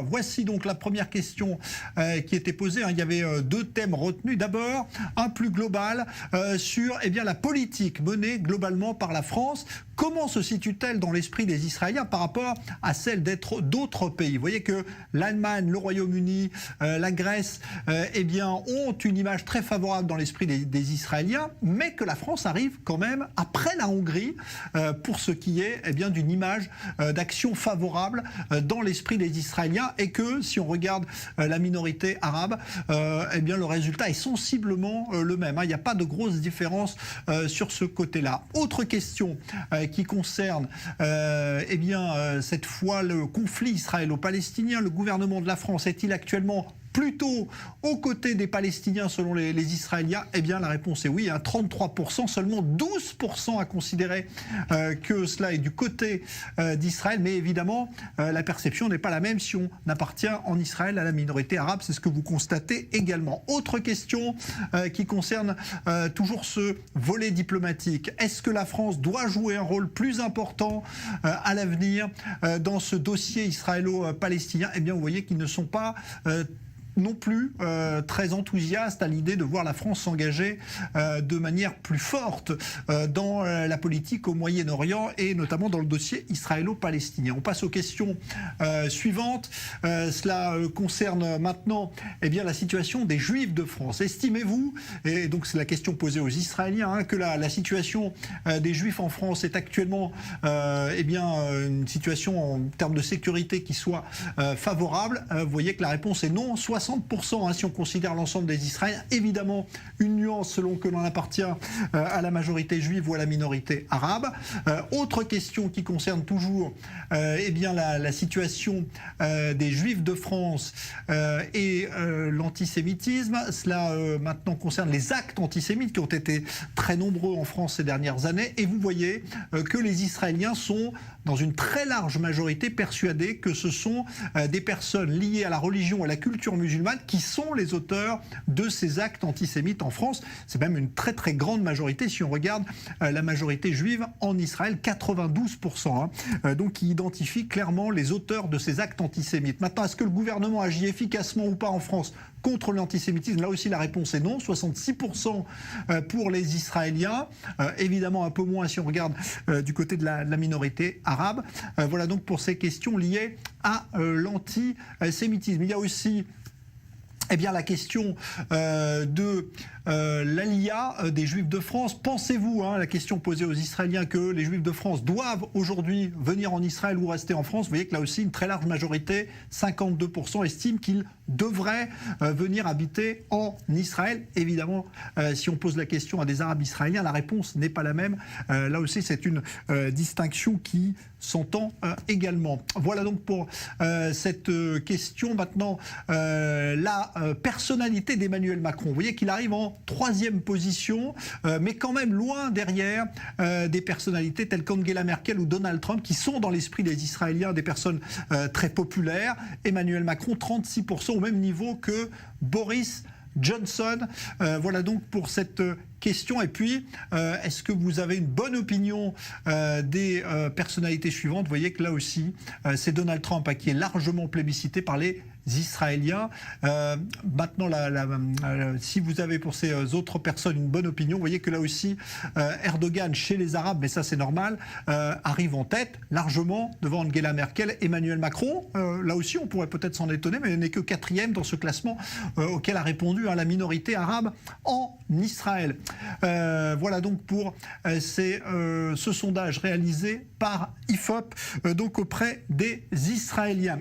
Voici donc la première question qui était posée. Il y avait deux thèmes retenus. D'abord, un plus global sur la politique menée globalement par la France. Comment se situe-t-elle dans l'esprit des Israéliens par rapport à celle d'autres pays? Vous voyez que l'Allemagne, le Royaume-Uni, la Grèce ont une image très favorable dans l'esprit des Israéliens, mais que la France arrive quand même après la Hongrie pour ce qui est d'une image d'action favorable dans l'esprit des Israéliens, et que si on regarde la minorité arabe, le résultat est sensiblement le même. Il n'y a pas de grosse différence sur ce côté-là. Autre question qui concerne cette fois le conflit israélo-palestinien. Le gouvernement de la France est-il actuellement plutôt aux côtés des Palestiniens selon les Israéliens? La réponse est oui, 33%, seulement 12% à considérer que cela est du côté d'Israël, mais évidemment la perception n'est pas la même si on appartient en Israël à la minorité arabe, c'est ce que vous constatez également. Autre question qui concerne toujours ce volet diplomatique. Est-ce que la France doit jouer un rôle plus important à l'avenir dans ce dossier israélo-palestinien? Vous voyez qu'ils ne sont pas non plus très enthousiaste à l'idée de voir la France s'engager de manière plus forte dans la politique au Moyen-Orient et notamment dans le dossier israélo-palestinien. On passe aux questions suivantes. Cela concerne maintenant la situation des Juifs de France. Estimez-vous, et donc c'est la question posée aux Israéliens, que la situation des Juifs en France est actuellement une situation en termes de sécurité qui soit favorable? Vous voyez que la réponse est non. 60% si on considère l'ensemble des Israéliens. Évidemment, une nuance selon que l'on appartient à la majorité juive ou à la minorité arabe. Autre question qui concerne toujours la situation des Juifs de France et l'antisémitisme. Cela maintenant concerne les actes antisémites qui ont été très nombreux en France ces dernières années. Et vous voyez que les Israéliens sont dans une très large majorité persuadés que ce sont des personnes liées à la religion, à la culture musulmane qui sont les auteurs de ces actes antisémites en France. C'est même une très très grande majorité si on regarde la majorité juive en Israël, 92%, donc qui identifie clairement les auteurs de ces actes antisémites. Maintenant, est-ce que le gouvernement agit efficacement ou pas en France contre l'antisémitisme? Là aussi la réponse est non, 66% pour les Israéliens, évidemment un peu moins si on regarde du côté de la minorité arabe. Voilà donc pour ces questions liées à l'antisémitisme. Il y a aussi la question de l'Aliyah des Juifs de France. Pensez-vous, la question posée aux Israéliens, que les Juifs de France doivent aujourd'hui venir en Israël ou rester en France? Vous voyez que là aussi une très large majorité, 52%, estiment qu'ils devraient venir habiter en Israël. Évidemment, si on pose la question à des Arabes israéliens, la réponse n'est pas la même. Là aussi, c'est une distinction qui s'entend également. Voilà donc pour cette question. Maintenant, la personnalité d'Emmanuel Macron. Vous voyez qu'il arrive en 3e position, mais quand même loin derrière des personnalités telles qu'Angela Merkel ou Donald Trump, qui sont dans l'esprit des Israéliens des personnes très populaires. Emmanuel Macron, 36%, au même niveau que Boris Johnson. Voilà donc pour cette question. Et puis, est-ce que vous avez une bonne opinion des personnalités suivantes? Vous voyez que là aussi, c'est Donald Trump qui est largement plébiscité par les Israéliens. Maintenant, si vous avez pour ces autres personnes une bonne opinion, vous voyez que là aussi, Erdogan chez les Arabes, mais ça c'est normal, arrive en tête largement devant Angela Merkel. Emmanuel Macron, là aussi on pourrait peut-être s'en étonner, mais il n'est que 4e dans ce classement auquel a répondu la minorité arabe en Israël. Voilà donc pour ce sondage réalisé par IFOP donc auprès des Israéliens.